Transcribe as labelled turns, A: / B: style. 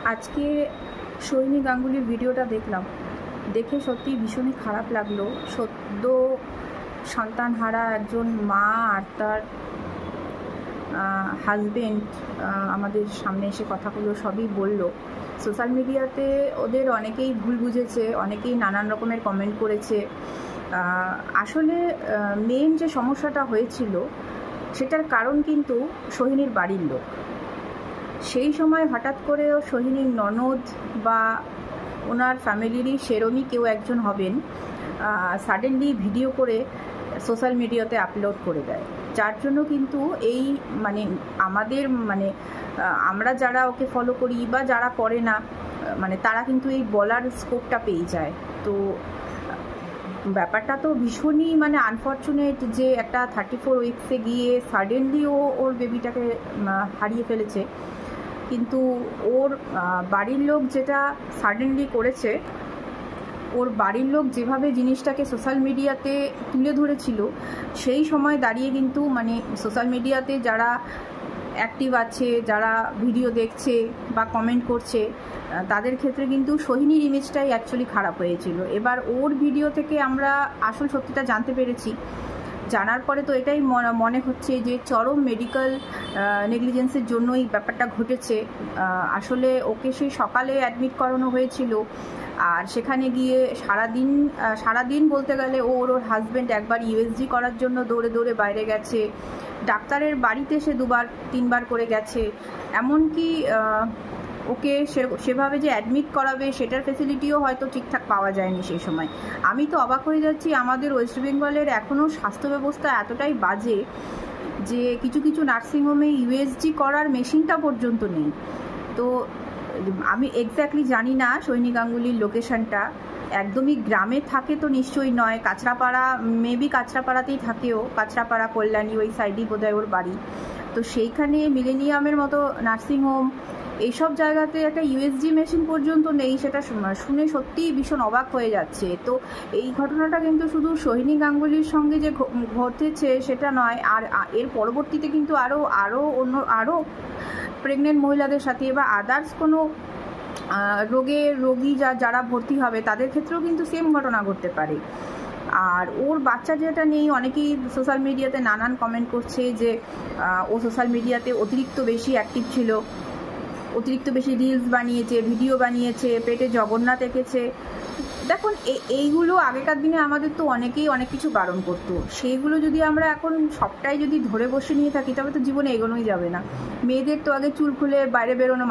A: আজকে সোহিনী গাঙ্গুলির ভিডিওটা দেখলাম, দেখে সত্যি ভীষণই খারাপ লাগলো। সদ্য সন্তানহারা একজন মা আর তার হাজবেন্ড আমাদের সামনে এসে কথাগুলো সবই বলল। সোশ্যাল মিডিয়াতে ওদের অনেকেই ভুল বুঝেছে, অনেকেই নানান রকমের কমেন্ট করেছে। আসলে মেন যে সমস্যাটা হয়েছিল সেটার কারণ কিন্তু সোহিনীর বাড়ির লোক। সেই সময় হঠাৎ করে সোহিনীর ননদ বা ওনার ফ্যামিলিরই সেরমই কেউ একজন হবেন, সাডেনলি ভিডিও করে সোশ্যাল মিডিয়াতে আপলোড করে দেয়, যার জন্য কিন্তু এই আমাদের আমরা যারা ওকে ফলো করি বা যারা করে না তারা কিন্তু এই বলার স্কোপটা পেয়ে যায়। তো ব্যাপারটা তো ভীষণই আনফর্চুনেট যে একটা 34 উইকসে গিয়ে সাডেনলি ওর বেবিটাকে হারিয়ে ফেলেছে। কিন্তু ওর বাড়ির লোক যেটা সাডেনলি করেছে, ওর বাড়ির লোক যেভাবে জিনিসটাকে সোশ্যাল মিডিয়াতে তুলে ধরেছিল, সেই সময় দাঁড়িয়ে কিন্তু সোশ্যাল মিডিয়াতে যারা অ্যাক্টিভ আছে, যারা ভিডিও দেখছে বা কমেন্ট করছে, তাদের ক্ষেত্রে কিন্তু সোহিনীর ইমেজটাই অ্যাকচুয়ালি খারাপ হয়েছিল। এবার ওর ভিডিও থেকে আমরা আসল সত্যিটা জানতে পেরেছি। জানার পরে তো এটাই মনে হচ্ছে যে চরম মেডিকেল নেগলিজেন্সের জন্যই ব্যাপারটা ঘটেছে। আসলে ওকে সেই সকালে অ্যাডমিট করানো হয়েছিল, আর সেখানে গিয়ে সারাদিন বলতে গেলে ওর হাজব্যান্ড একবার ইউএসজি করার জন্য দৌড়ে দৌড়ে বাইরে গেছে, ডাক্তারের বাড়িতে সে 2-3 বার করে গেছে, এমনকি ওকে সেভাবে যে অ্যাডমিট করাবে সেটার ফেসিলিটিও হয়তো ঠিকঠাক পাওয়া যায়নি সেই সময়। আমি তো অবাক হয়ে যাচ্ছি, আমাদের ওয়েস্ট বেঙ্গলের এখনও স্বাস্থ্য ব্যবস্থা এতটাই বাজে যে কিছু কিছু নার্সিংহোমে ইউএসজি করার মেশিনটা পর্যন্ত নেই। তো আমি এক্স্যাক্টলি জানি না সোহিনী গাঙ্গুলির লোকেশনটা একদমই গ্রামে থাকে তো নিশ্চয়ই নয়, কাঁচরাপাড়া, মেবি কাঁচরাপাড়াতেই থাকেও, কাঁচরাপাড়া কল্যাণী ওই সাইডেই বোধহয় ওর বাড়ি। তো সেইখানে মিলেনিয়ামের মতো নার্সিংহোম, এইসব জায়গাতে একটা ইউএসজি মেশিন পর্যন্ত নেই, সেটা শুনে সত্যিই ভীষণ অবাক হয়ে যাচ্ছে। তো এই ঘটনাটা কিন্তু শুধু সোহিনী গাঙ্গুলির সঙ্গে যে ঘটেছে সেটা নয়, আর এর পরবর্তীতে কিন্তু আরও প্রেগনেন্ট মহিলাদের সাথে বা আদার্স কোনো রোগী যারা ভর্তি হবে তাদের ক্ষেত্রেও কিন্তু সেম ঘটনা ঘটতে পারে। আর ওর বাচ্চা যেটা নেই, অনেকেই সোশ্যাল মিডিয়াতে নানান কমেন্ট করছে যে ও সোশ্যাল মিডিয়াতে অতিরিক্ত বেশি অ্যাক্টিভ ছিল, অতিরিক্ত বেশি রিলস বানিয়েছে, ভিডিও বানিয়েছে, পেটে জগন্নাথ এঁকেছে। দেখুন, এইগুলো আগেকার দিনে আমাদের তো অনেকেই অনেক কিছু বারণ করতো, সেইগুলো যদি আমরা এখন সবটাই যদি ধরে বসে নিয়ে থাকি তবে তো জীবনে এগোনোই যাবে না। মেয়েদের তো আগে চুল খুলে বাইরে বেরোনো